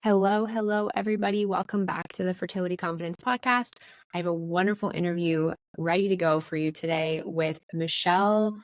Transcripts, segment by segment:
Hello, everybody. Welcome back to the Fertility Confidence Podcast. I have a wonderful interview ready to go for you today with Michelle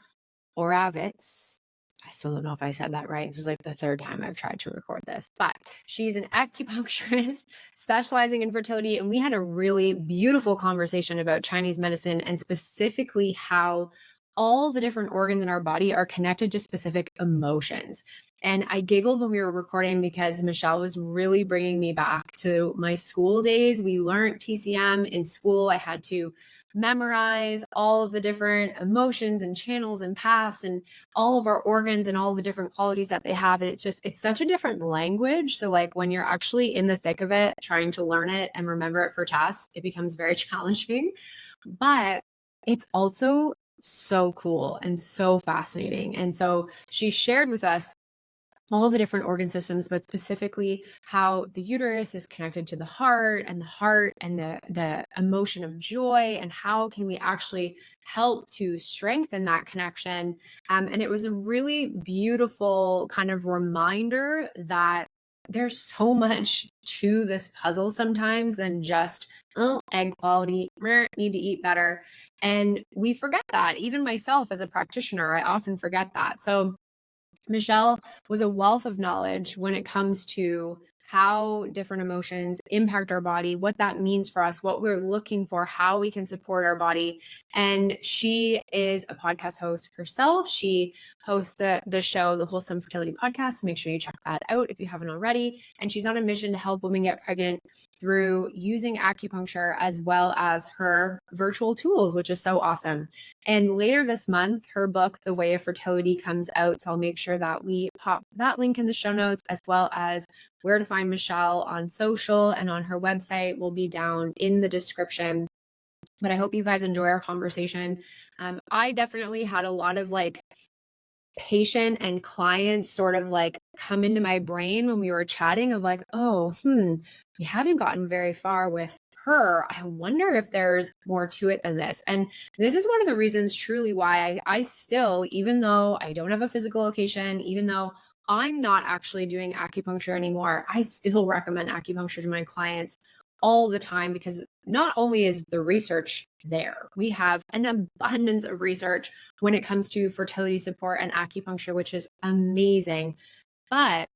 Oravitz. I still don't know if I said that right. This is like the third time I've tried to record this, but she's an acupuncturist specializing in fertility. And we had a really beautiful conversation about Chinese medicine and specifically how all the different organs in our body are connected to specific emotions. And I giggled when we were recording because Michelle was really bringing me back to my school days. We learned TCM in school. I had to memorize all of the different emotions and channels and paths and all of our organs and all the different qualities that they have. And it's such a different language. So like when you're actually in the thick of it, trying to learn it and remember it for tests, it becomes very challenging. But it's also so cool and so fascinating. And so she shared with us all the different organ systems, but specifically how the uterus is connected to the heart and the emotion of joy, and how can we actually help to strengthen that connection. And it was a really beautiful kind of reminder that there's so much to this puzzle sometimes than just, oh, egg quality, need to eat better. And we forget that. Even myself as a practitioner, I often forget that. So Michelle was a wealth of knowledge when it comes to how different emotions impact our body, what that means for us, what we're looking for, how we can support our body. And she is a podcast host herself. She hosts the show, the Wholesome Fertility Podcast. Make sure you check that out if you haven't already. And she's on a mission to help women get pregnant through using acupuncture as well as her virtual tools, which is so awesome. And later this month, her book, The Way of Fertility, comes out. So I'll make sure that we pop that link in the show notes, as well as where to find Michelle on social and on her website will be down in the description. But I hope you guys enjoy our conversation. I definitely had a lot of like patient and clients sort of like come into my brain when we were chatting of like, we haven't gotten very far with her. I wonder if there's more to it than this. And this is one of the reasons truly why I still, even though I don't have a physical location, even though I'm not actually doing acupuncture anymore, I still recommend acupuncture to my clients all the time, because not only is the research there, we have an abundance of research when it comes to fertility support and acupuncture, which is amazing. But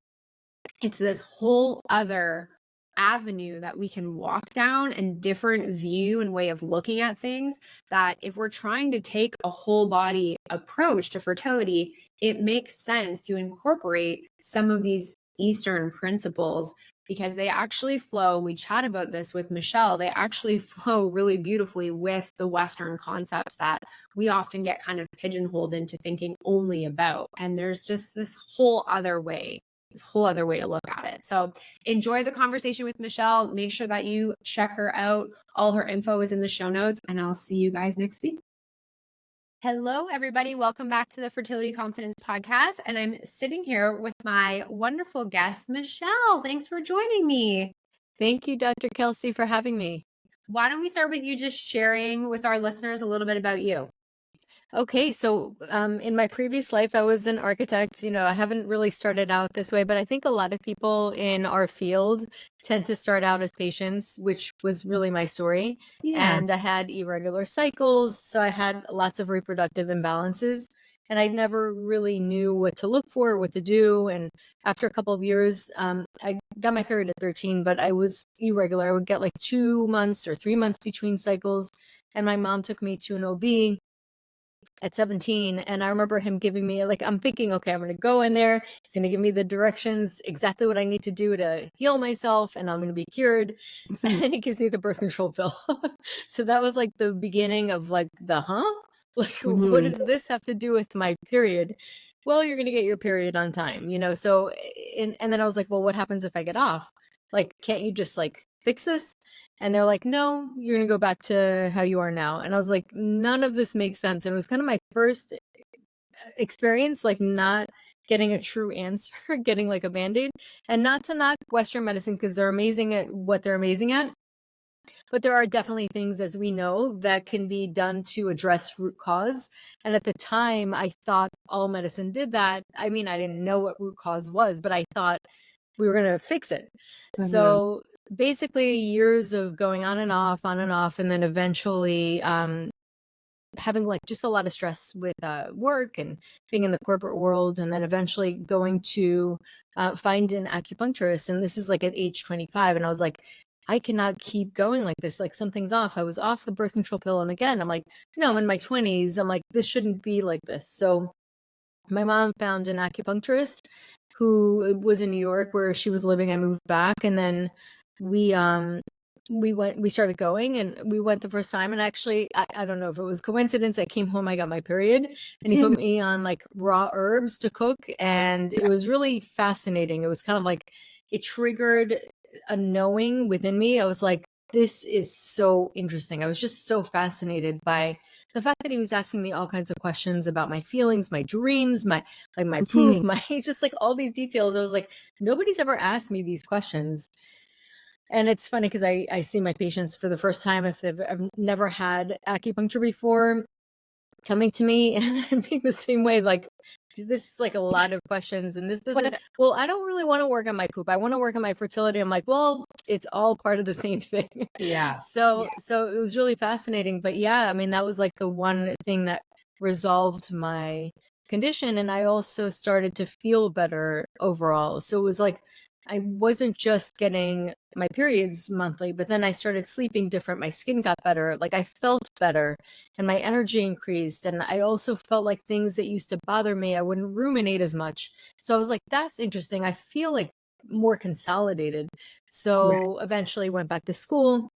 it's this whole other avenue that we can walk down, and different view and way of looking at things, that if we're trying to take a whole body approach to fertility, it makes sense to incorporate some of these Eastern principles, because they actually flow. We chat about this with Michelle. They actually flow really beautifully with the Western concepts that we often get kind of pigeonholed into thinking only about. And there's just this whole other way to look at it. So enjoy the conversation with Michelle. Make sure that you check her out. All her info is in the show notes, and I'll see you guys next week. Hello, everybody. Welcome back to the Fertility Confidence Podcast. And I'm sitting here with my wonderful guest, Michelle. Thanks for joining me. Thank you, Dr. Kelsey, for having me. Why don't we start with you just sharing with our listeners a little bit about you? Okay, so in my previous life, I was an architect. I haven't really started out this way, but I think a lot of people in our field tend to start out as patients, which was really my story. Yeah. And I had irregular cycles, so I had lots of reproductive imbalances, and I never really knew what to look for, what to do. And after a couple of years, I got my period at 13, but I was irregular. I would get like 2 months or 3 months between cycles, and my mom took me to an OB at 17, and I remember him giving me, like, I'm thinking, okay, I'm going to go in there, he's going to give me the directions, exactly what I need to do to heal myself, and I'm going to be cured. And he gives me the birth control pill. So that was like the beginning of like like, what does this have to do with my period? Well, you're going to get your period on time, so and then I was like, well, what happens if I get off? Like, can't you just like fix this? And they're like, no, you're going to go back to how you are now. And I was like, none of this makes sense. And it was kind of my first experience, like not getting a true answer, getting like a Band-Aid. And not to knock Western medicine, because they're amazing at what they're amazing at. But there are definitely things, as we know, that can be done to address root cause. And at the time, I thought all medicine did that. I mean, I didn't know what root cause was, but I thought we were going to fix it. So basically years of going on and off, and then eventually having like just a lot of stress with work and being in the corporate world, and then eventually going to find an acupuncturist. And this is like at age 25. And I was like, I cannot keep going like this. Like something's off. I was off the birth control pill. And again, I'm like, no, I'm in my 20s. I'm like, this shouldn't be like this. So my mom found an acupuncturist who was in New York where she was living. I moved back, and then we started going, and we went the first time. And actually, I don't know if it was coincidence. I came home, I got my period, and he put me on like raw herbs to cook. And it was really fascinating. It was kind of like, it triggered a knowing within me. I was like, this is so interesting. I was just so fascinated by the fact that he was asking me all kinds of questions about my feelings, my dreams, my poop, my just like all these details. I was like, nobody's ever asked me these questions. And it's funny because I see my patients for the first time, if I've never had acupuncture before, coming to me and being the same way, like, this is like a lot of questions, and this doesn't, well, I don't really want to work on my poop. I want to work on my fertility. I'm like, well, it's all part of the same thing. So it was really fascinating. But yeah, I mean, that was like the one thing that resolved my condition. And I also started to feel better overall. So it was like, I wasn't just getting my periods monthly, but then I started sleeping different. My skin got better. Like I felt better, and my energy increased. And I also felt like things that used to bother me, I wouldn't ruminate as much. So I was like, that's interesting. I feel like more consolidated. So eventually went back to school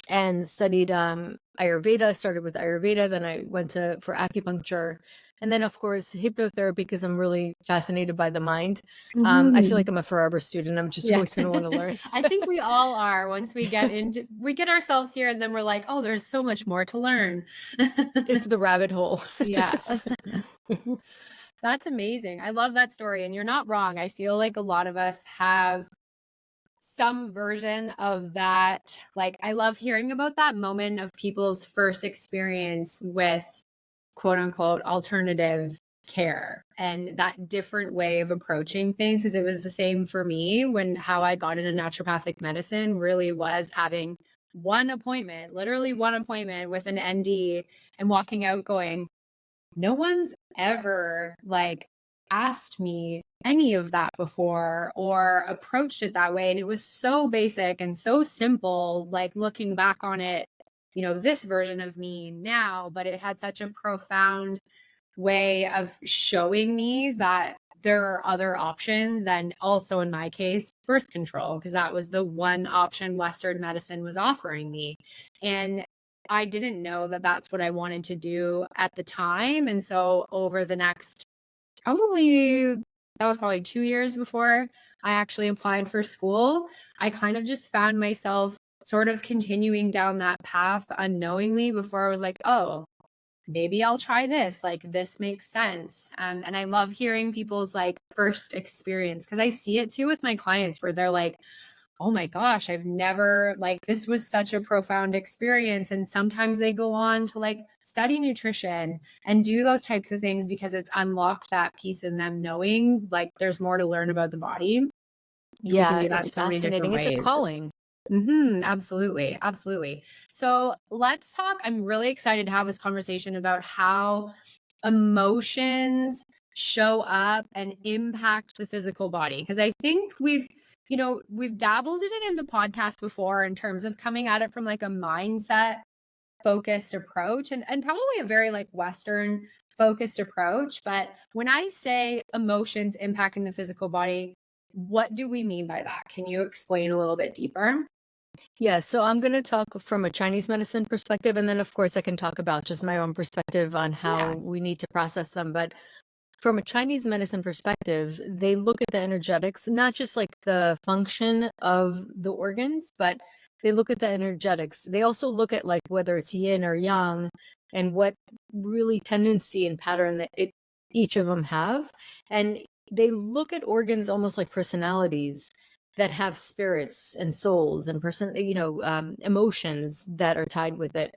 and studied Ayurveda, started with Ayurveda. Then I went for acupuncture. And then, of course, hypnotherapy, because I'm really fascinated by the mind. I feel like I'm a forever student. I'm just always going to want to learn. I think we all are. Once we get ourselves here, and then we're like, oh, there's so much more to learn. It's the rabbit hole. Yeah. That's amazing. I love that story. And you're not wrong. I feel like a lot of us have some version of that. Like, I love hearing about that moment of people's first experience with quote unquote alternative care and that different way of approaching things. Because it was the same for me when how I got into naturopathic medicine really was having literally one appointment with an ND, and walking out going, no one's ever like asked me any of that before or approached it that way. And it was so basic and so simple, like looking back on it, this version of me now, but it had such a profound way of showing me that there are other options than, also in my case, birth control, because that was the one option Western medicine was offering me. And I didn't know that that's what I wanted to do at the time. And so over the next that was probably 2 years before I actually applied for school, I kind of just found myself sort of continuing down that path unknowingly before I was like, oh, maybe I'll try this. Like, this makes sense. And I love hearing people's like first experience, because I see it too with my clients where they're like, oh my gosh, I've never, like, this was such a profound experience. And sometimes they go on to like study nutrition and do those types of things because it's unlocked that piece in them knowing like there's more to learn about the body. Yeah, it's fascinating. It's a calling. Absolutely. Absolutely. So let's talk. I'm really excited to have this conversation about how emotions show up and impact the physical body. Because I think we've dabbled in it in the podcast before in terms of coming at it from like a mindset focused approach and probably a very like Western focused approach. But when I say emotions impacting the physical body, what do we mean by that? Can you explain a little bit deeper? Yeah, so I'm going to talk from a Chinese medicine perspective, and then of course I can talk about just my own perspective on how we need to process them. But from a Chinese medicine perspective, they look at the energetics, not just like the function of the organs, but they look at the energetics. They also look at like whether it's yin or yang and what really tendency and pattern that each of them have. And they look at organs almost like personalities that have spirits and souls and emotions that are tied with it.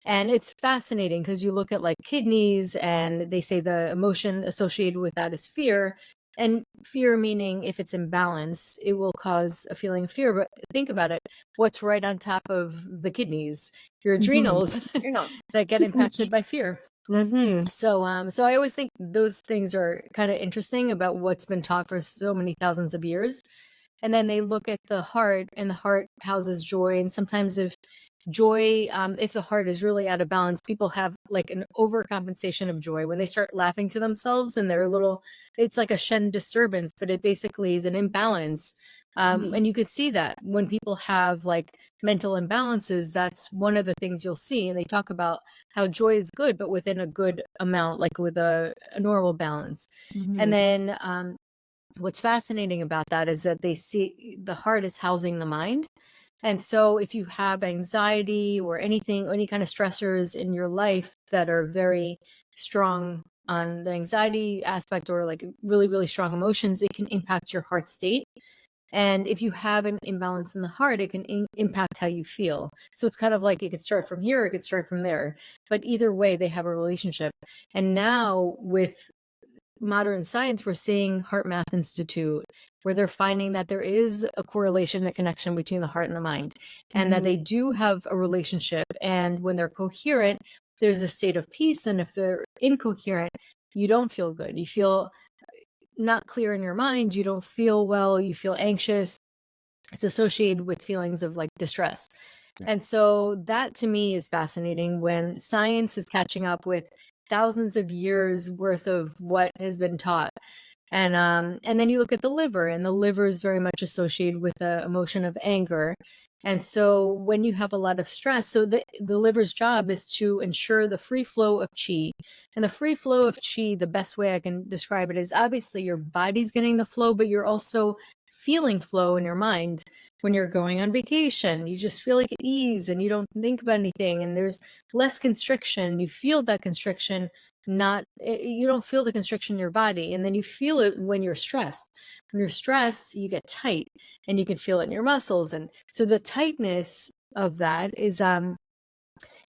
And it's fascinating because you look at like kidneys and they say the emotion associated with that is fear. And fear meaning if it's imbalanced, it will cause a feeling of fear. But think about it. What's right on top of the kidneys? Your Mhm. adrenals Your nose. that get impacted by fear. Mhm. So I always think those things are kind of interesting about what's been taught for so many thousands of years. And then they look at the heart, and the heart houses joy. And sometimes if the heart is really out of balance, people have like an overcompensation of joy when they start laughing to themselves, and they're a little, it's like a Shen disturbance, but it basically is an imbalance. Mhm. And you could see that when people have like mental imbalances, that's one of the things you'll see. And they talk about how joy is good, but within a good amount, like with a normal balance. And Mhm. then what's fascinating about that is that they see the heart is housing the mind. And so if you have anxiety or anything, any kind of stressors in your life that are very strong on the anxiety aspect, or like really, really strong emotions, it can impact your heart state. And if you have an imbalance in the heart, it can impact how you feel. So it's kind of like it could start from here, it could start from there. But either way, they have a relationship. And now with modern science, we're seeing Heart Math Institute, where they're finding that there is a correlation, a connection between the heart and the mind, and that Mhm. they do have a relationship. And when they're coherent, there's a state of peace. And if they're incoherent, you don't feel good. You feel not clear in your mind. You don't feel well. You feel anxious. It's associated with feelings of like distress. Right. And so that to me is fascinating when science is catching up with thousands of years worth of what has been taught. And then you look at the liver, and the liver is very much associated with the emotion of anger. And so when you have a lot of stress, so the liver's job is to ensure the free flow of qi. And the free flow of qi, the best way I can describe it is obviously your body's getting the flow, but you're also feeling flow in your mind. When you're going on vacation, you just feel like at ease and you don't think about anything, and there's less constriction. You feel that constriction, not you don't feel the constriction in your body, and then you feel it when you're stressed. When you're stressed, you get tight, and you can feel it in your muscles. And so the tightness of that is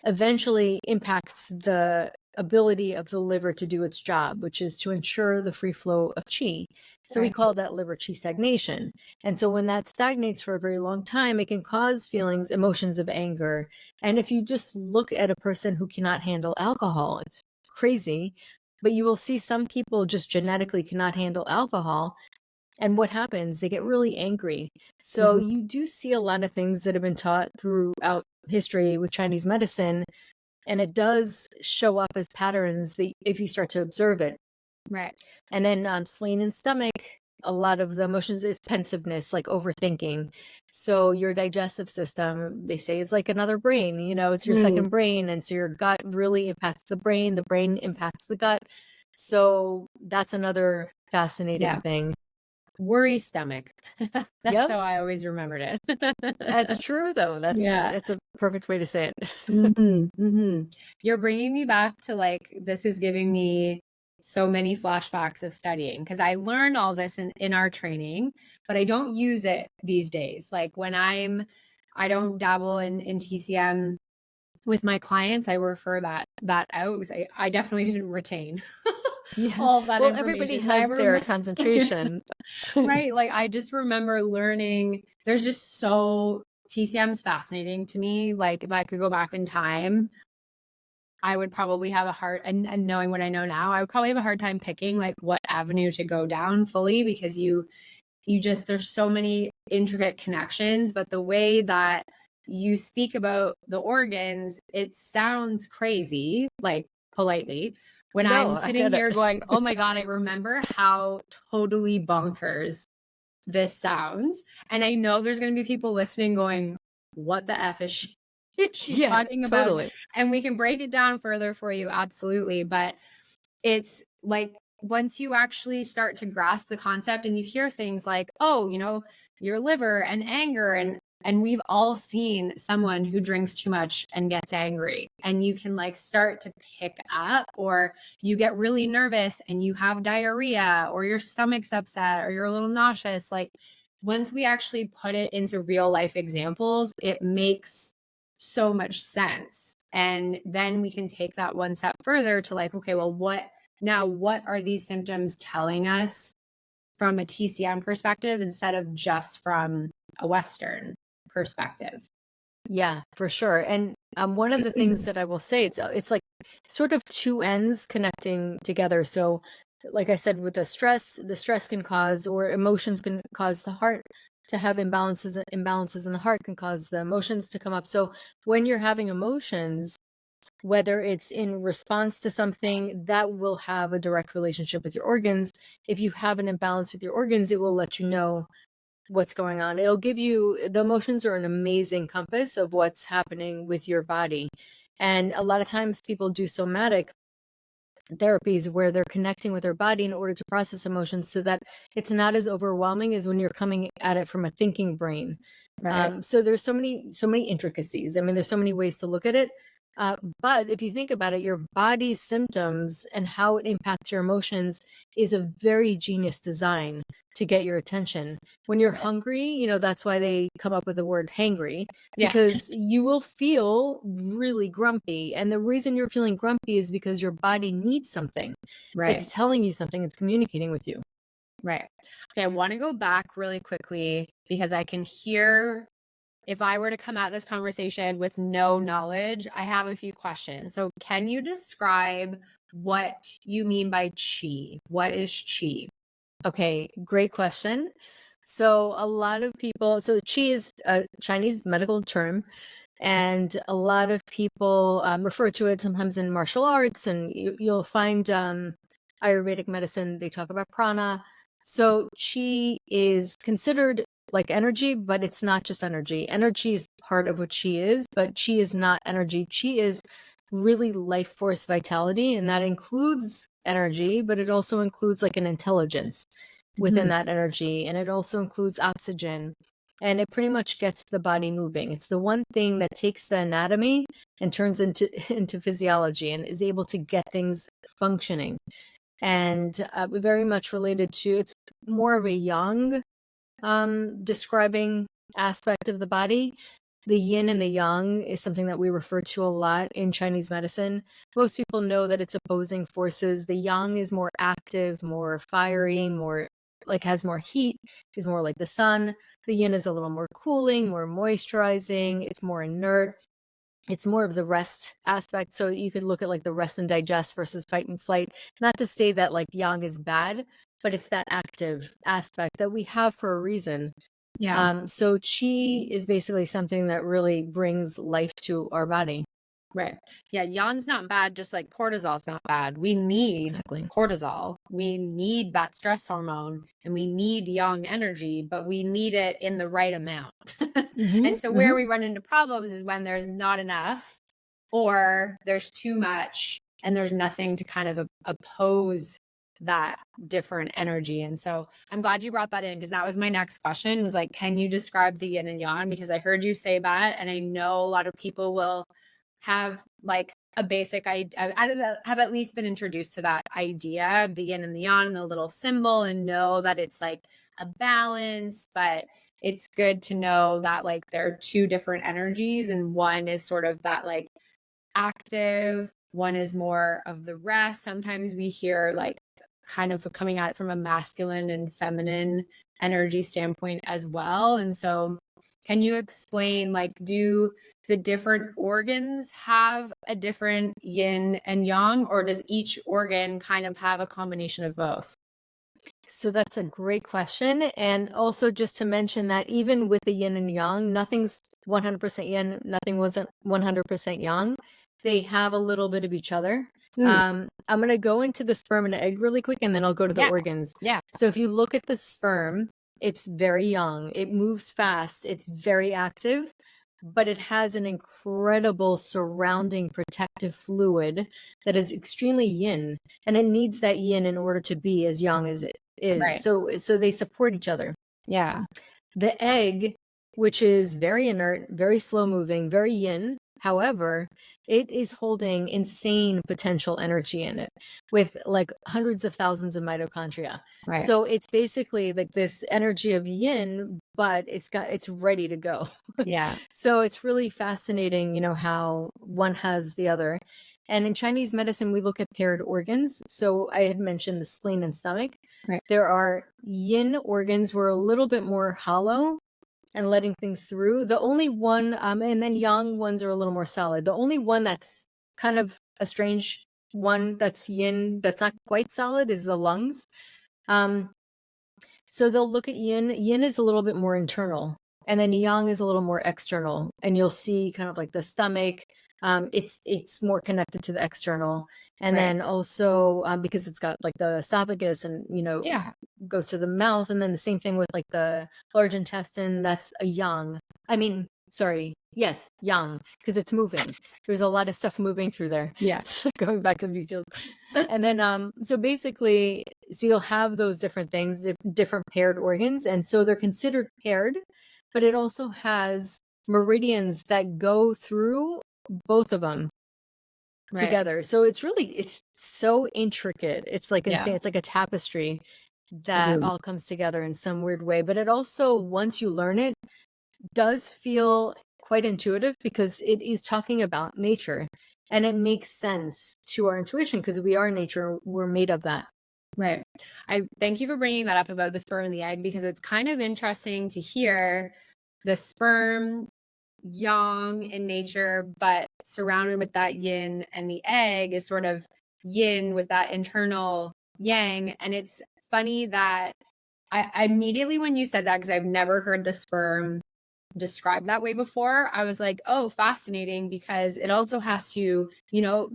eventually impacts the ability of the liver to do its job, which is to ensure the free flow of qi. So we Right. call that liver qi stagnation. And so when that stagnates for a very long time, it can cause feelings, emotions of anger. And if you just look at a person who cannot handle alcohol, it's crazy, but you will see some people just genetically cannot handle alcohol. And what happens? They get really angry. So Mhm. you do see a lot of things that have been taught throughout history with Chinese medicine, and it does show up as patterns that if you start to observe it. Right. And then spleen and stomach, a lot of the emotions is pensiveness, like overthinking. So your digestive system, they say, is like another brain. It's your Mm. second brain, and so your gut really impacts the brain. The brain impacts the gut. So that's another fascinating Yeah. thing. Worry stomach. That's Yep, how I always remembered that's it. true though. That's Yeah. that's a perfect way to say it. Mhm. Mhm. You're bringing me back to like, this is giving me so many flashbacks of studying because I learned all this in our training, but I don't use it these days. Like when I don't dabble in TCM with my clients, I refer that out because I definitely didn't retain Yeah. all of that Well, everybody information. But I has their remember, concentration. right? Like I just remember learning. There's just so TCM is fascinating to me. Like if I could go back in time, I would probably have a hard and knowing what I know now, I would probably have a hard time picking like what avenue to go down fully because you just there's so many intricate connections, but the way that you speak about the organs, it sounds crazy, like politely. When No, I'm I sitting get it. here going, "Oh my god, I remember how totally bonkers this sounds." And I know there's going to be people listening going, "What the f is she, is she Yeah, talking about?" totally. And we can break it down further for you, absolutely. But it's like once you actually start to grasp the concept and you hear things like, oh, your liver and anger and we've all seen someone who drinks too much and gets angry and you can like start to pick up or you get really nervous and you have diarrhea or your stomach's upset or you're a little nauseous. Like once we actually put it into real life examples, it makes so much sense. And then we can take that one step further to like, okay, well, what are these symptoms telling us from a TCM perspective instead of just from a Western perspective. Yeah, for sure. And one of the things that I will say, it's like sort of two ends connecting together. So, like I said, with the stress can cause, or emotions can cause the heart to have imbalances in the heart can cause the emotions to come up. So when you're having emotions, whether it's in response to something, that will have a direct relationship with your organs. If you have an imbalance with your organs, it will let you know what's going on. It'll give you, the emotions are an amazing compass of what's happening with your body. And a lot of times people do somatic therapies where they're connecting with their body in order to process emotions so that it's not as overwhelming as when you're coming at it from a thinking brain. Right. So there's so many intricacies. I mean, there's so many ways to look at it. But if you think about it, your body's symptoms and how it impacts your emotions is a very genius design to get your attention. When you're hungry, that's why they come up with the word hangry, Yeah. because you will feel really grumpy. And the reason you're feeling grumpy is because your body needs something. Right. It's telling you something, it's communicating with you. Right. Okay. I want to go back really quickly because I can hear, if I were to come at this conversation with no knowledge, I have a few questions. So, can you describe what you mean by qi? What is qi? Okay, great question. So a lot of people, so qi is a Chinese medical term, and a lot of people refer to it sometimes in martial arts, and you'll find Ayurvedic medicine, they talk about prana. So qi is considered like energy, but it's not just energy. Energy is part of what qi is, but qi is not energy. Qi is really life force vitality, and that includes energy, but it also includes like an intelligence within that energy, and it also includes oxygen, and it pretty much gets the body moving. It's the one thing that takes the anatomy and turns into into physiology and is able to get things functioning. And very much related to, it's more of a yang describing aspect of the body. The yin and the yang is something that we refer to a lot in Chinese medicine. Most people know that it's opposing forces. The yang is more active, more fiery, more like has more heat, is more like the sun. The yin is a little more cooling, more moisturizing, it's more inert. It's more of the rest aspect. So you could look at like the rest and digest versus fight and flight. Not to say that like yang is bad, but it's that active aspect that we have for a reason. Yeah. So qi is basically something that really brings life to our body. Right. Yeah. Yang's not bad, just like cortisol's not bad. We need Exactly. cortisol. We need that stress hormone and we need yang energy, but we need it in the right amount. And so, where we run into problems is when there's not enough or there's too much and there's nothing to kind of oppose that different energy. And so I'm glad you brought that in because that was my next question was like, can you describe the yin and yang? Because I heard you say that. And I know a lot of people will have like a basic idea, have at least been introduced to that idea of the yin and the yang and the little symbol and know that it's like a balance, but it's good to know that like there are two different energies and one is sort of that like active, one is more of the rest. Sometimes we hear like kind of coming at it from a masculine and feminine energy standpoint as well. And so can you explain like do the different organs have a different yin and yang, or does each organ kind of have a combination of both? So that's a great question. And also just to mention that even with the yin and yang, nothing's 100% yin, nothing wasn't 100% yang. They have a little bit of each other. I'm going to go into the sperm and egg really quick, and then I'll go to the organs. Yeah. So if you look at the sperm, it's very young. It moves fast. It's very active, but it has an incredible surrounding protective fluid that is extremely yin, and it needs that yin in order to be as young as it is. Right. So they support each other. Yeah. The egg, which is very inert, very slow moving, very yin. However, it is holding insane potential energy in it with like hundreds of thousands of mitochondria. Right. So it's basically like this energy of yin, but it's ready to go. Yeah. So it's really fascinating, how one has the other. And in Chinese medicine, we look at paired organs. So I had mentioned the spleen and stomach. Right. There are yin organs were a little bit more hollow and letting things through. The only one, and then yang ones are a little more solid. The only one that's kind of a strange one that's yin, that's not quite solid, is the lungs. So they'll look at yin. Yin is a little bit more internal, and then yang is a little more external. And you'll see kind of like the stomach. It's more connected to the external, and Right. then also because it's got like the esophagus, and Yeah. goes to the mouth, and then the same thing with like the large intestine. That's a yang. I mean, sorry, yes, yang, because it's moving. There's a lot of stuff moving through there. Yeah. Going back to the details. And then so basically, so you'll have those different things, different paired organs, and so they're considered paired, but it also has meridians that go through both of them Right. together. So it's so intricate. It's like insane. Yeah. It's like a tapestry that all comes together in some weird way. But it also, once you learn it, does feel quite intuitive because it is talking about nature, and it makes sense to our intuition because we are nature. We're made of that. Right. I thank you for bringing that up about the sperm and the egg, because it's kind of interesting to hear the sperm yang in nature, but surrounded with that yin, and the egg is sort of yin with that internal yang. And it's funny that I immediately, when you said that, because I've never heard the sperm described that way before, I was like, oh, fascinating, because it also has to,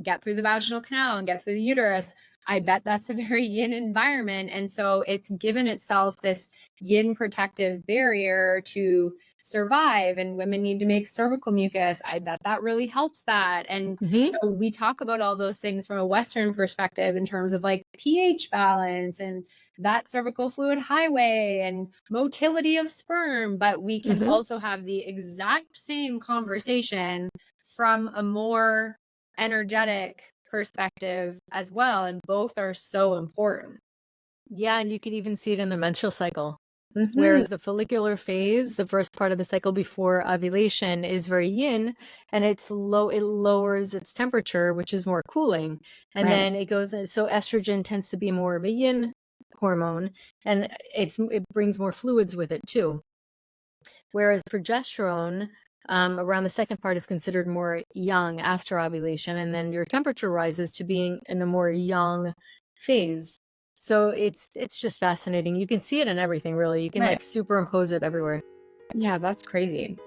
get through the vaginal canal and get through the uterus. I bet that's a very yin environment. And so it's given itself this yin protective barrier to survive. And women need to make cervical mucus. I bet that really helps that. And so we talk about all those things from a Western perspective in terms of like pH balance and that cervical fluid highway and motility of sperm. But we can also have the exact same conversation from a more energetic perspective as well. And both are so important. Yeah, and you could even see it in the menstrual cycle. Whereas the follicular phase, the first part of the cycle before ovulation, is very yin, and it lowers its temperature, which is more cooling. And then it goes, so estrogen tends to be more of a yin hormone, and it brings more fluids with it too. Whereas progesterone, around the second part, is considered more yang after ovulation, and then your temperature rises to being in a more yang phase. So it's just fascinating. You can see it in everything, really. You can like superimpose it everywhere. Yeah, that's crazy.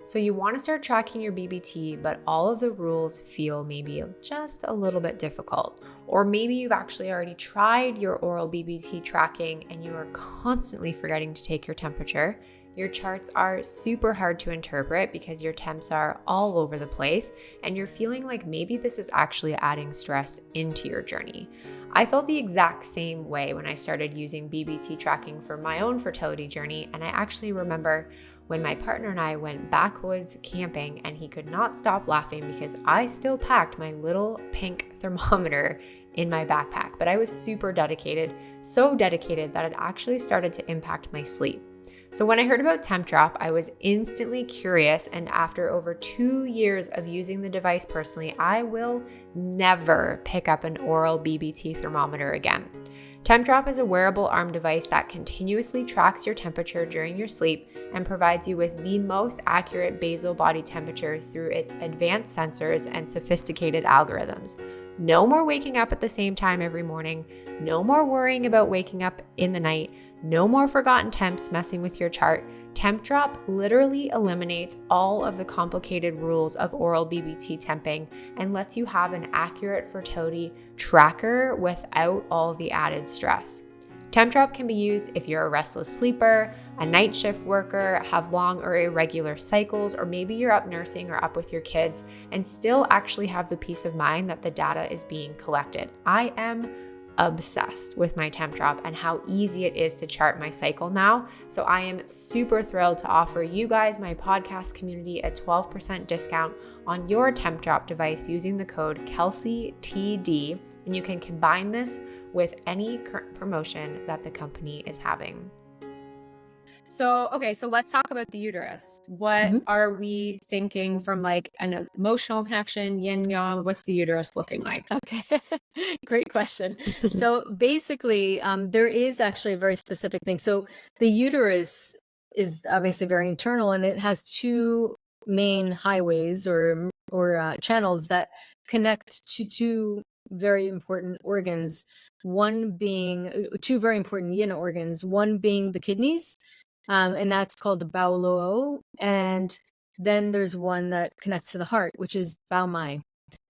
So you want to start tracking your BBT, but all of the rules feel maybe just a little bit difficult. Or maybe you've actually already tried your oral BBT tracking and you are constantly forgetting to take your temperature. Your charts are super hard to interpret because your temps are all over the place, and you're feeling like maybe this is actually adding stress into your journey. I felt the exact same way when I started using BBT tracking for my own fertility journey, and I actually remember when my partner and I went backwoods camping, and he could not stop laughing because I still packed my little pink thermometer in my backpack, but I was super dedicated, so dedicated that it actually started to impact my sleep. So when I heard about Temp Drop, I was instantly curious, and after over 2 years of using the device personally, I will never pick up an oral BBT thermometer again. Temp Drop is a wearable arm device that continuously tracks your temperature during your sleep and provides you with the most accurate basal body temperature through its advanced sensors and sophisticated algorithms. No more waking up at the same time every morning, no more worrying about waking up in the night, no more forgotten temps messing with your chart. Temp Drop literally eliminates all of the complicated rules of oral BBT temping and lets you have an accurate fertility tracker without all the added stress. Temp Drop can be used if you're a restless sleeper, a night shift worker, have long or irregular cycles, or maybe you're up nursing or up with your kids and still actually have the peace of mind that the data is being collected. I am obsessed with my Temp Drop and how easy it is to chart my cycle now. So I am super thrilled to offer you guys, my podcast community, a 12% discount on your Temp Drop device using the code KelseyTD, and you can combine this with any current promotion that the company is having. So, okay, so let's talk about the uterus. What Mhm. are we thinking from like an emotional connection, yin yang? What's the uterus looking like? Okay, great question. So basically, there is actually a very specific thing. So the uterus is obviously very internal, and it has two main highways or channels that connect to two very important organs. One being two very important yin organs. One being the kidneys, and that's called the Bao, and then there's one that connects to the heart, which is Bao Mai.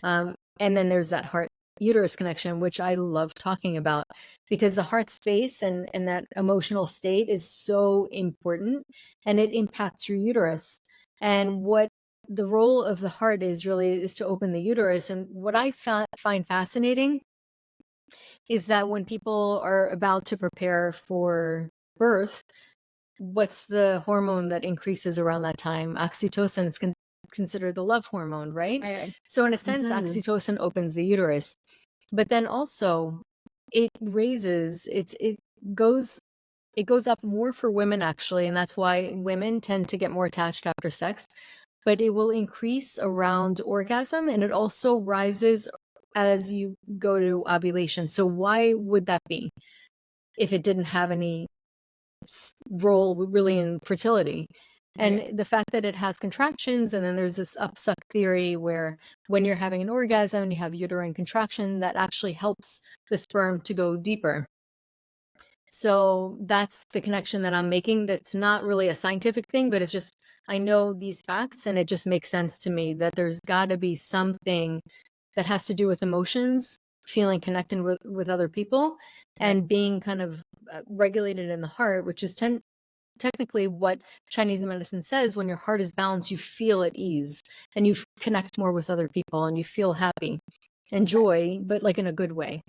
And then there's that heart uterus connection, which I love talking about because the heart space and that emotional state is so important and it impacts your uterus. And what the role of the heart is really is to open the uterus. And what I find fascinating is that when people are about to prepare for birth, what's the hormone that increases around that time? Oxytocin is considered the love hormone, right? Right. So in a sense, Mhm. oxytocin opens the uterus, but then also it raises goes it goes up more for women actually, and that's why women tend to get more attached after sex, but it will increase around orgasm and it also rises as you go to ovulation. So why would that be if it didn't have any role really in fertility? Right. And the fact that it has contractions, and then there's this upsuck theory where when you're having an orgasm, you have uterine contraction that actually helps the sperm to go deeper. So that's the connection that I'm making. That's not really a scientific thing, but it's just, I know these facts and it just makes sense to me that there's got to be something that has to do with emotions, feeling connected with other people, Right. and being kind of regulated in the heart, which is technically what Chinese medicine says. When your heart is balanced, you feel at ease and you connect more with other people and you feel happy and joy, but like in a good way.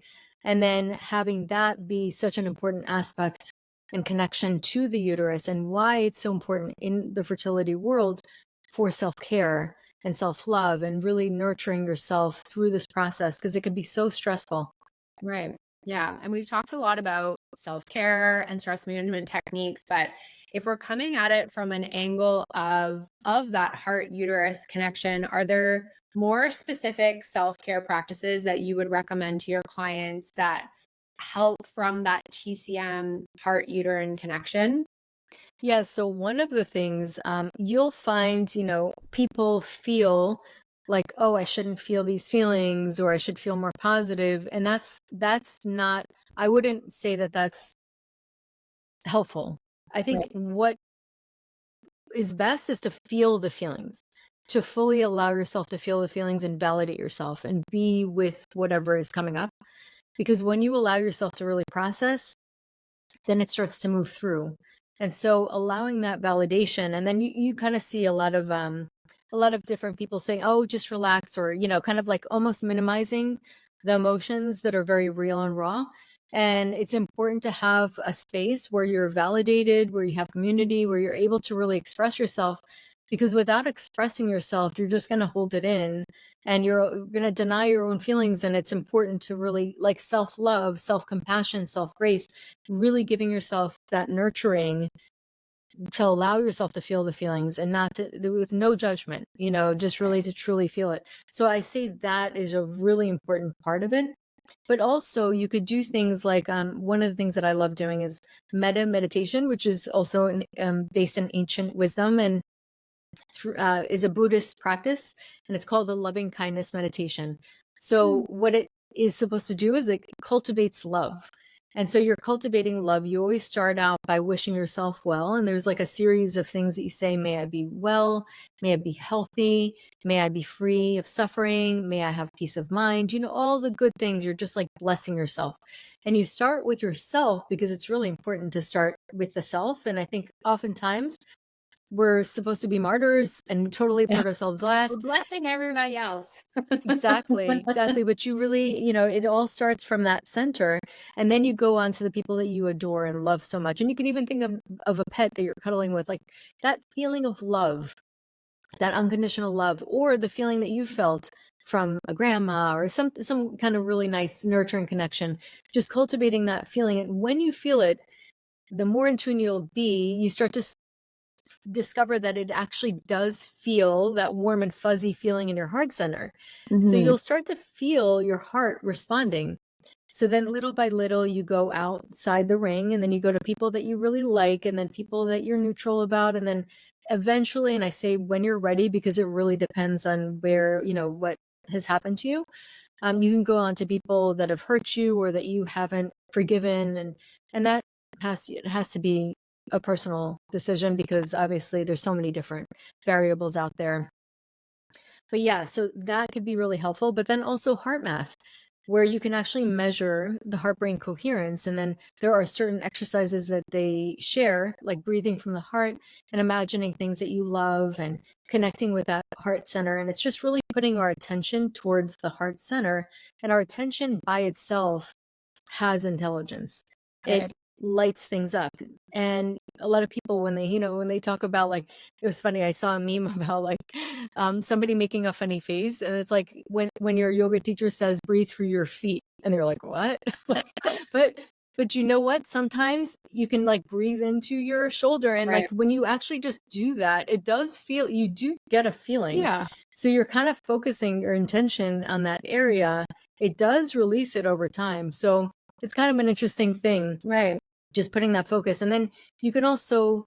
And then having that be such an important aspect and connection to the uterus and why it's so important in the fertility world for self care and self love and really nurturing yourself through this process because it could be so stressful. Right. Yeah. And we've talked a lot about self care and stress management techniques, but if we're coming at it from an angle of that heart uterus connection, are there more specific self care practices that you would recommend to your clients that help from that TCM heart uterine connection? Yeah, so one of the things you'll find, people feel like, oh, I shouldn't feel these feelings or I should feel more positive, and that's not. I wouldn't say that that's helpful. I think Right. what is best is to feel the feelings, to fully allow yourself to feel the feelings and validate yourself and be with whatever is coming up. Because when you allow yourself to really process, then it starts to move through. And so allowing that validation, and then you kind of see a lot of different people saying, oh, just relax, or, kind of like almost minimizing the emotions that are very real and raw. And it's important to have a space where you're validated, where you have community, where you're able to really express yourself. Because without expressing yourself, you're just going to hold it in and you're going to deny your own feelings. And it's important to really like self love, self compassion, self grace, really giving yourself that nurturing to allow yourself to feel the feelings and not to with no judgment, just really to truly feel it. So I say that is a really important part of it. But also you could do things like one of the things that I love doing is meditation, which is also based in ancient wisdom and is a Buddhist practice, and it's called the loving kindness meditation. So, Hmm. what it is supposed to do is it cultivates love. And so, you're cultivating love. You always start out by wishing yourself well. And there's like a series of things that you say, may I be well, may I be healthy, may I be free of suffering, may I have peace of mind. All the good things. You're just like blessing yourself. And you start with yourself because it's really important to start with the self. And I think oftentimes we're supposed to be martyrs and totally put ourselves We're last. blessing everybody else. Exactly, exactly. But you really, it all starts from that center. And then you go on to the people that you adore and love so much. And you can even think of a pet that you're cuddling with, like that feeling of love, that unconditional love, or the feeling that you felt from a grandma or some kind of really nice nurturing connection. Just cultivating that feeling. And when you feel it, the more in tune you'll be, you start to discover that it actually does feel that warm and fuzzy feeling in your heart center. So Mhm. you'll start to feel your heart responding. So then little by little, you go outside the ring and then you go to people that you really like and then people that you're neutral about. And then eventually, and I say when you're ready, because it really depends on where, what has happened to you. You can go on to people that have hurt you or that you haven't forgiven. And that it has to be a personal decision because obviously there's so many different variables out there. But yeah, so that could be really helpful. But then also heart math, where you can actually measure the heart brain coherence. And then there are certain exercises that they share, like breathing from the heart and imagining things that you love and connecting with that heart center. And it's just really putting our attention towards the heart center. And our attention by itself has intelligence. It Right. lights things up. And a lot of people when they talk about like it was funny, I saw a meme about like somebody making a funny face and it's like when your yoga teacher says breathe through your feet and they're like, "What?" Like, but but you know what? Sometimes you can like breathe into your shoulder and like Right. when you actually just do that, it does feel you do get a feeling. Yeah. So you're kind of focusing your intention on that area. It does release it over time. So it's kind of an interesting thing, Right. just putting that focus. And then you can also,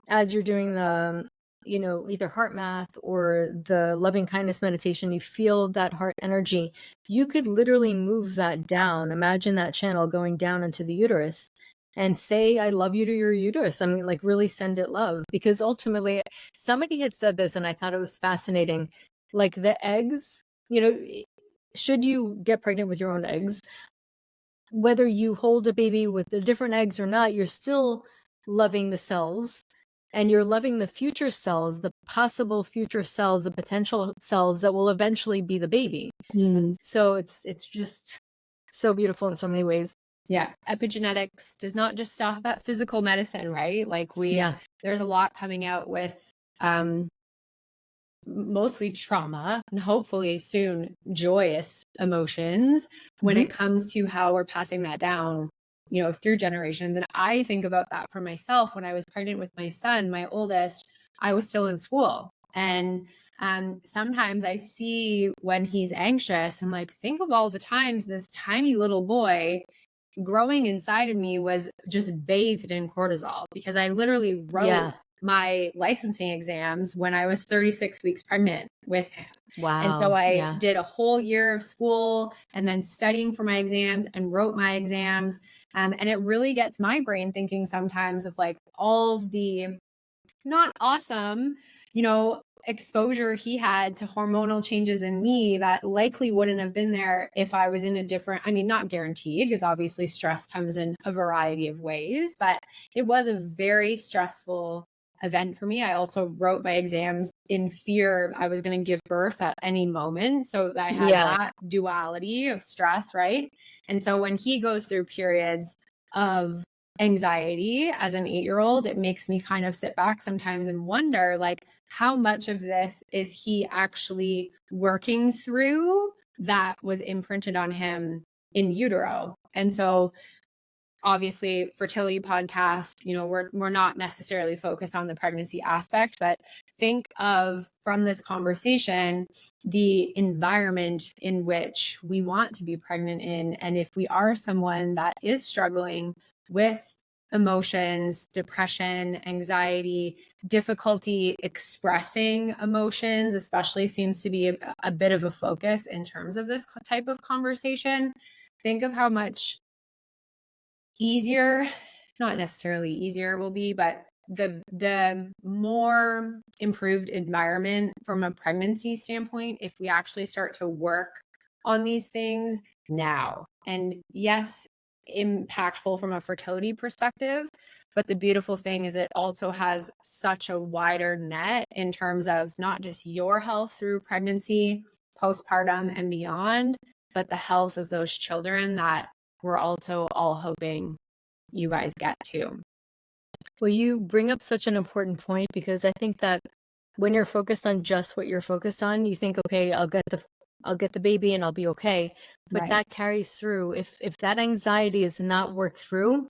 as you're doing the, either heart math or the loving kindness meditation, you feel that heart energy. You could literally move that down. Imagine that channel going down into the uterus and say, I love you to your uterus. I mean, like really send it love because ultimately somebody had said this and I thought it was fascinating. Like the eggs, should you get pregnant with your own eggs, whether you hold a baby with the different eggs or not, you're still loving the cells and you're loving the future cells, the possible future cells, the potential cells that will eventually be the baby. Mm. So it's just so beautiful in so many ways. Yeah. Epigenetics does not just stop at physical medicine, right? Like Yeah. there's a lot coming out with mostly trauma and hopefully soon joyous emotions when it comes to how we're passing that down, through generations. And I think about that for myself when I was pregnant with my son, my oldest, I was still in school. And sometimes I see when he's anxious, I'm like, think of all the times this tiny little boy growing inside of me was just bathed in cortisol because I literally wrote Yeah. my licensing exams when I was 36 weeks pregnant with him. And so Wow. I Yeah. did a whole year of school and then studying for my exams and wrote my exams. And it really gets my brain thinking sometimes of like all of the not awesome, exposure he had to hormonal changes in me that likely wouldn't have been there if I was in a different, I mean, not guaranteed, because obviously stress comes in a variety of ways, but it was a very stressful event for me. I also wrote my exams in fear I was going to give birth at any moment. So I had Yeah. that duality of stress, right? And so when he goes through periods of anxiety as an 8-year-old, it makes me kind of sit back sometimes and wonder, like, how much of this is he actually working through that was imprinted on him in utero? And so obviously fertility podcast, we're not necessarily focused on the pregnancy aspect, but think of from this conversation the environment in which we want to be pregnant in. And if we are someone that is struggling with emotions, depression, anxiety, difficulty expressing emotions, especially seems to be a bit of a focus in terms of this type of conversation. Think of how much easier, not necessarily easier will be, but the more improved environment from a pregnancy standpoint if we actually start to work on these things now. And yes, impactful from a fertility perspective, but the beautiful thing is it also has such a wider net in terms of not just your health through pregnancy, postpartum and beyond, but the health of those children that we're also all hoping you guys get to. Well, you bring up such an important point because I think that when you're focused on just what you're focused on, you think, okay, I'll get the baby and I'll be okay. But Right. that carries through. If that anxiety is not worked through,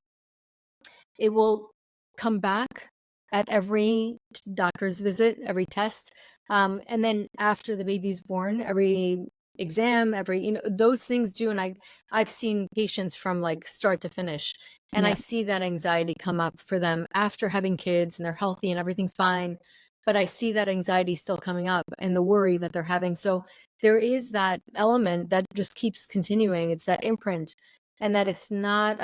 it will come back at every doctor's visit, every test. And then after the baby's born, every exam, every, those things do. And I've seen patients from like start to finish, and I Yeah. see that anxiety come up for them after having kids and they're healthy and everything's fine. But I see that anxiety still coming up and the worry that they're having. So there is that element that just keeps continuing. It's that imprint, and that it's not,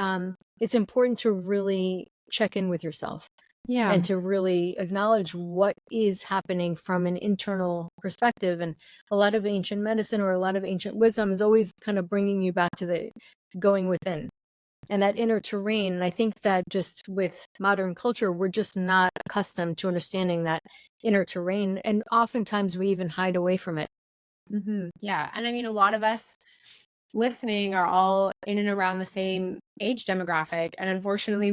it's important to really check in with yourself Yeah. and to really acknowledge what is happening from an internal perspective. And a lot of ancient medicine or a lot of ancient wisdom is always kind of bringing you back to the going within and that inner terrain. And I think that just with modern culture, we're just not accustomed to understanding that inner terrain. And oftentimes we even hide away from it. Yeah. And I mean, a lot of us listening are all in and around the same age demographic. And unfortunately,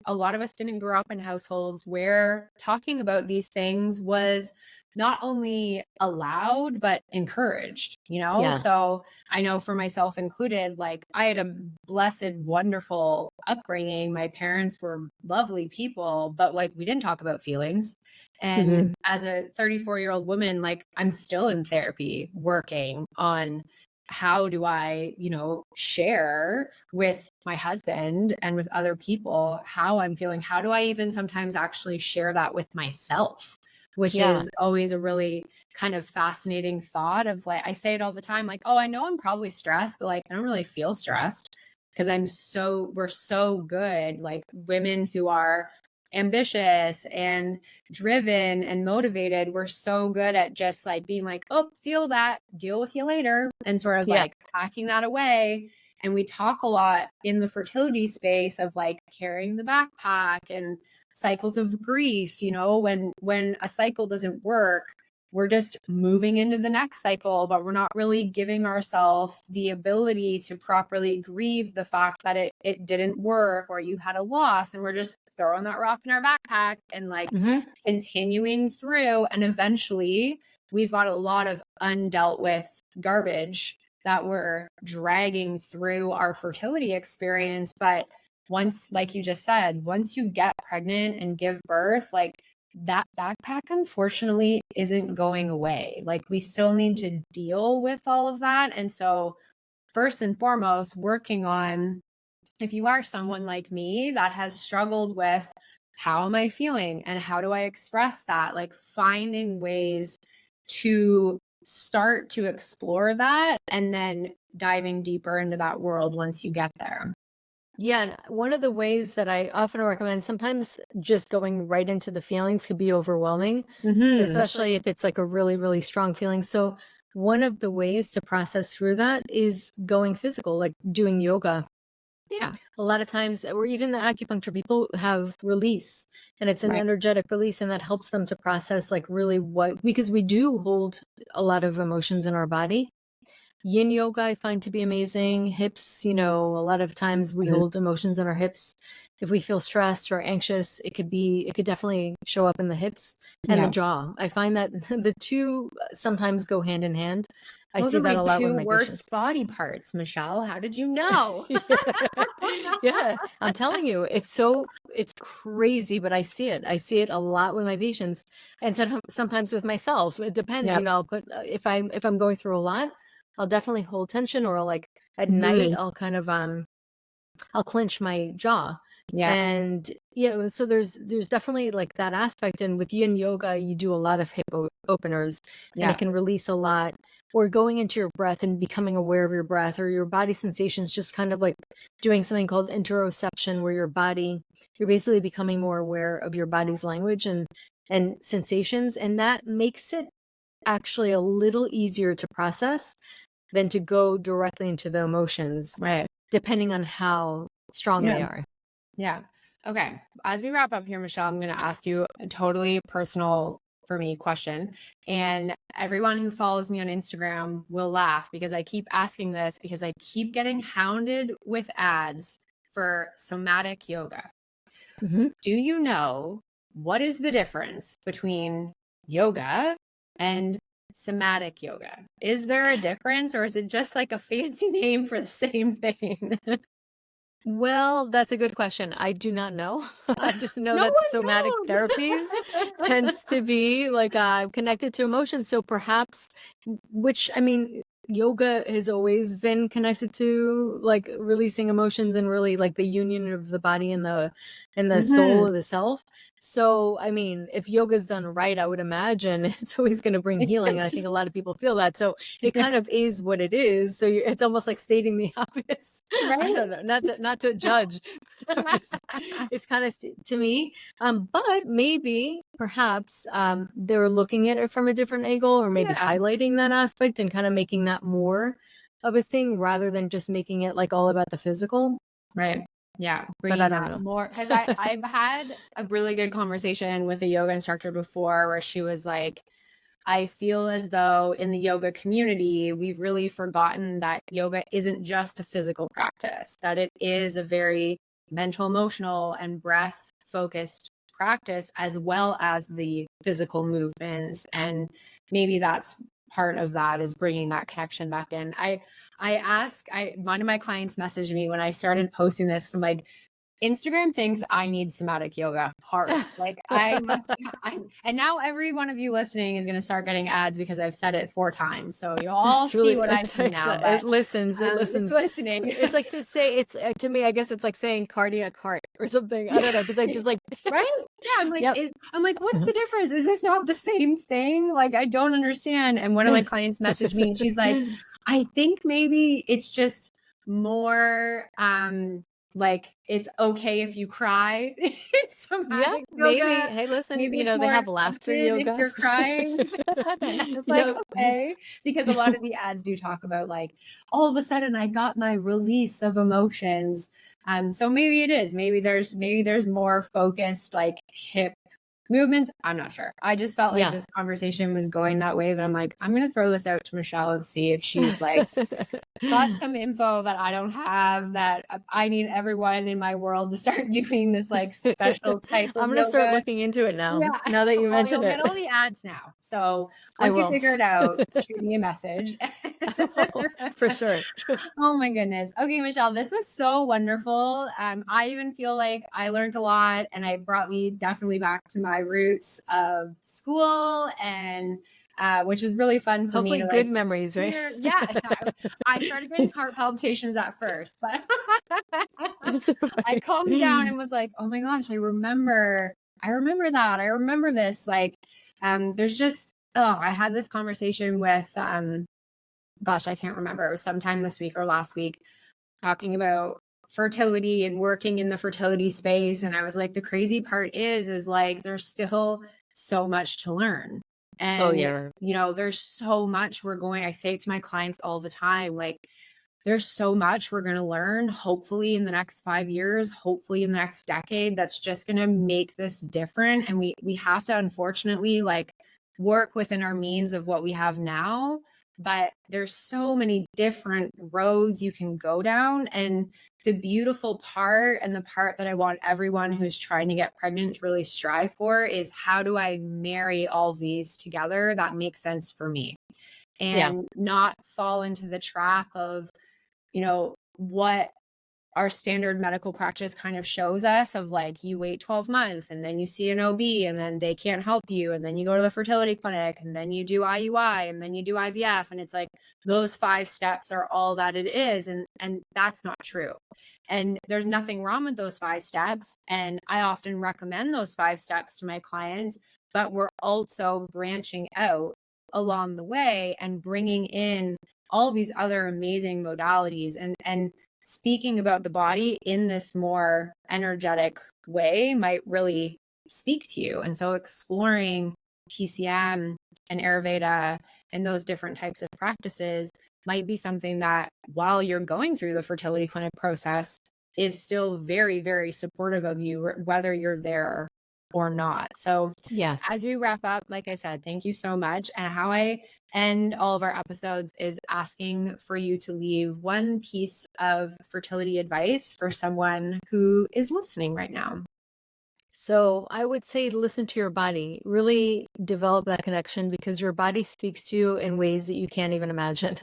a lot of us didn't grow up in households where talking about these things was not only allowed, but encouraged, you know? Yeah. So I know for myself included, like I had a blessed, wonderful upbringing. My parents were lovely people, but like we didn't talk about feelings. And Hmm. as a 34-year-old woman, like I'm still in therapy working on how do I, share with my husband and with other people how I'm feeling? How do I even sometimes actually share that with myself? Which Yeah. is always a really kind of fascinating thought of like, I say it all the time, like, oh, I know I'm probably stressed, but like, I don't really feel stressed because we're so good, like women who are ambitious and driven and motivated, we're so good at just like being like, oh, feel that, deal with you later, and sort of Yeah. like packing that away. And we talk a lot in the fertility space of like carrying the backpack and cycles of grief, when a cycle doesn't work, we're just moving into the next cycle, but we're not really giving ourselves the ability to properly grieve the fact that it didn't work or you had a loss. And we're just throwing that rock in our backpack and like Hmm. continuing through. And eventually we've got a lot of undealt with garbage that we're dragging through our fertility experience. But once, like you just said, once you get pregnant and give birth, like that backpack unfortunately isn't going away. Like we still need to deal with all of that. And so first and foremost, working on, if you are someone like me that has struggled with how am I feeling and how do I express that, like finding ways to start to explore that and then diving deeper into that world once you get there. Yeah, and one of the ways that I often recommend, sometimes just going right into the feelings could be overwhelming, Mm-hmm. especially if it's like a really, really strong feeling. So one of the ways to process through that is going physical, like doing yoga. Yeah. A lot of times, or even the acupuncture, people have release, and it's an Right. energetic release, and that helps them to process like really what, because we do hold a lot of emotions in our body. Yin yoga I find to be amazing. Hips, a lot of times we Mhm. hold emotions in our hips. If we feel stressed or anxious, it could definitely show up in the hips and the Yeah. jaw. I find that the two sometimes go hand in hand. I Those see are that my a lot with two my worst patients. body parts, Michelle. How did you know? Yeah. Yeah, I'm telling you, it's crazy, but I see it. I see it a lot with my patients, and sometimes with myself. It depends, Yeah. I'll put if I'm going through a lot, I'll definitely hold tension, or like at night Mhm. I'll kind of I'll clench my jaw. Yeah. And so there's definitely like that aspect. And with yin yoga, you do a lot of hip openers, and it Yeah. can release a lot. Or going into your breath and becoming aware of your breath or your body sensations, just kind of like doing something called interoception, where you're basically becoming more aware of your body's language and sensations. And that makes it actually a little easier to process than to go directly into the emotions, Right. depending on how strong Yeah. they are. Yeah. Okay. As we wrap up here, Michelle, I'm going to ask you a totally personal for me question. And everyone who follows me on Instagram will laugh because I keep asking this because I keep getting hounded with ads for somatic yoga. Mhm. Do you know what is the difference between yoga and somatic yoga? Is there a difference or is it just like a fancy name for the same thing? Well, that's a good question. I do not know. I just know No that somatic one therapies knows. tends to be like connected to emotions. So perhaps, which I mean, yoga has always been connected to like releasing emotions and really like the union of the body and the soul Mhm. of the self. So I mean, if yoga's done right, I would imagine it's always going to bring healing. And I think a lot of people feel that. So it kind of is what it is. So it's almost like stating the obvious. I Right? don't know, not to judge. I'm just, it's kind of to me. But maybe perhaps they're looking at it from a different angle, or maybe Yeah. highlighting that aspect and kind of making that more of a thing rather than just making it like all about the physical. Right. Yeah, But I bringing don't that know. more because I've had a really good conversation with a yoga instructor before where she was like, I feel as though in the yoga community, we've really forgotten that yoga isn't just a physical practice, that it is a very mental, emotional, and breath focused practice, as well as the physical movements. And maybe that's part of that is bringing that connection back in. One of my clients messaged me when I started posting this. I'm like, Instagram thinks I need somatic yoga hard. Like I must, and now every one of you listening is going to start getting ads because I've said it 4 times. So you'll all It's see really what I it's see now, excellent. It but listens. It it's listens. listening. It's like to say it's to me. I guess it's like saying cardiac heart or something. I Yeah. don't know because I just like. Right? Yeah. Yep. I'm like, what's the difference? Is this not the same thing? Like, I don't understand. And one of my clients messaged me and she's like, I think maybe it's just more, like it's okay if you cry. It's Yeah, somatic maybe. yoga. Hey, listen, Maybe it's they more have laughter accepted if yoga. you're crying. And I was like, Yep. okay. Because a lot of the ads do talk about like, all of a sudden I got my release of emotions. So maybe it is. Maybe there's more focused like hip movements. I'm not sure. I just felt like Yeah. this conversation was going that way that I'm like, I'm gonna throw this out to Michelle and see if she's like got some info that I don't have that I need everyone in my world to start doing this like special type I'm of gonna start yoga. looking into it now. Yeah. Now that you Well, mention you'll it, get all the ads now. So I once you will. figure it out, shoot me a message. I will for sure. Oh my goodness. Okay, Michelle, this was so wonderful. I even feel like I learned a lot and it brought me definitely back to my roots of school and which was really fun for me Hopefully, to good like memories, right? hear. Yeah, I started getting heart palpitations at first, but That's I calmed down right. and was like, oh my gosh, I remember that. I remember this. Like, there's just, oh, I had this conversation with, gosh, I can't remember. It was sometime this week or last week talking about fertility and working in the fertility space. And I was like, the crazy part is like, there's still so much to learn. Oh And, yeah. there's so much I say it to my clients all the time, like, there's so much we're going to learn, hopefully in the next 5 years, hopefully in the next decade, that's just going to make this different. And we have to, unfortunately, like work within our means of what we have now. But there's so many different roads you can go down. And the beautiful part and the part that I want everyone who's trying to get pregnant to really strive for is how do I marry all these together that makes sense for me Yeah. and not fall into the trap of what our standard medical practice kind of shows us of like you wait 12 months and then you see an OB and then they can't help you and then you go to the fertility clinic and then you do IUI and then you do IVF and it's like those 5 steps are all that it is and that's not true. And there's nothing wrong with those 5 steps and I often recommend those 5 steps to my clients, but we're also branching out along the way and bringing in all these other amazing modalities and speaking about the body in this more energetic way might really speak to you. And so exploring TCM and Ayurveda and those different types of practices might be something that while you're going through the fertility clinic process is still very, very supportive of you, whether you're there or not. So Yeah. as we wrap up, like I said, thank you so much. And how I end all of our episodes is asking for you to leave one piece of fertility advice for someone who is listening right now. So I would say listen to your body. Really develop that connection because your body speaks to you in ways that you can't even imagine.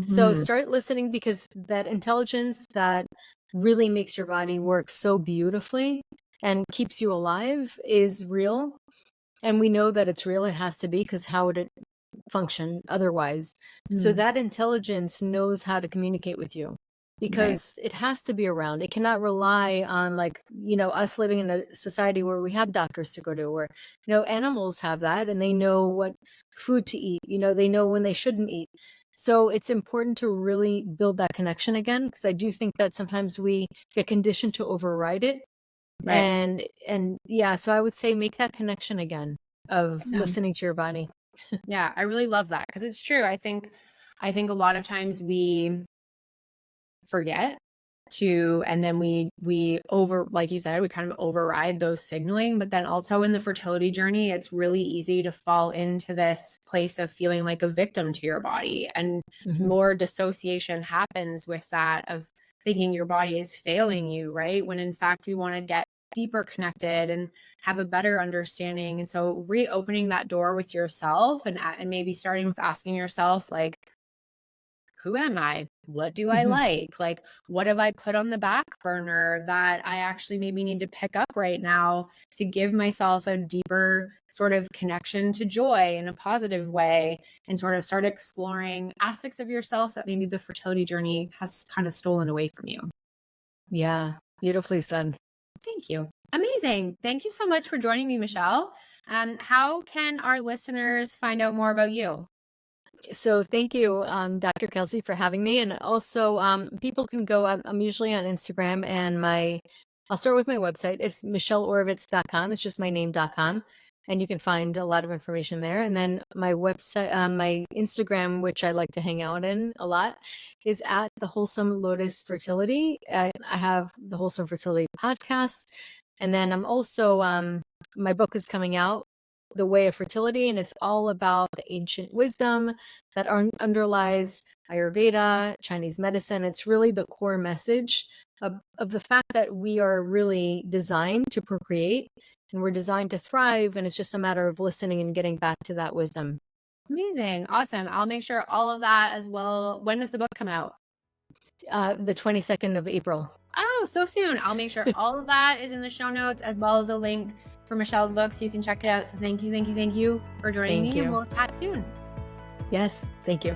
So Mhm. start listening because that intelligence, that really makes your body work so beautifully and keeps you alive is real. And we know that it's real. It has to be, because how would it function otherwise? So Mm, that intelligence knows how to communicate with you, right, because it has to be around. It cannot rely on, like, us living in a society where we have doctors to go to, where, animals have that and they know what food to eat, they know when they shouldn't eat. So it's important to really build that connection again, because I do think that sometimes we get conditioned to override it. right. And yeah, so I would say make that connection again of Yeah. listening to your body. Yeah, I really love that because it's true. I think a lot of times we forget to, and then we over, like you said, we kind of override those signaling. But then also in the fertility journey, it's really easy to fall into this place of feeling like a victim to your body, and Mhm. more dissociation happens with that, of thinking your body is failing you, right? When in fact we want to get deeper connected and have a better understanding. And so reopening that door with yourself, and maybe starting with asking yourself, like, who am I? What do I Mhm. like? Like, what have I put on the back burner that I actually maybe need to pick up right now to give myself a deeper sort of connection to joy in a positive way, and sort of start exploring aspects of yourself that maybe the fertility journey has kind of stolen away from you. Yeah, beautifully said. Thank you. Amazing. Thank you so much for joining me, Michelle. How can our listeners find out more about you? So thank you, Dr. Kelsey, for having me. And also, people can go, I'm usually on Instagram, and I'll start with my website. It's michelleoravitz.com. It's just my name.com. And you can find a lot of information there. And then my website, my Instagram, which I like to hang out in a lot, is at the Wholesome Lotus Fertility. I have the Wholesome Fertility podcast. And then I'm also, my book is coming out, The Way of Fertility, and it's all about the ancient wisdom that underlies Ayurveda, Chinese medicine. It's really the core message of the fact that we are really designed to procreate, and we're designed to thrive. And it's just a matter of listening and getting back to that wisdom. Amazing. Awesome. I'll make sure all of that as well. When does the book come out? The 22nd of April. Oh, so soon. I'll make sure all of that is in the show notes, as well as a link for Michelle's book so you can check it out. So thank you for joining Thank me, and you. we'll chat soon. Yes, thank you.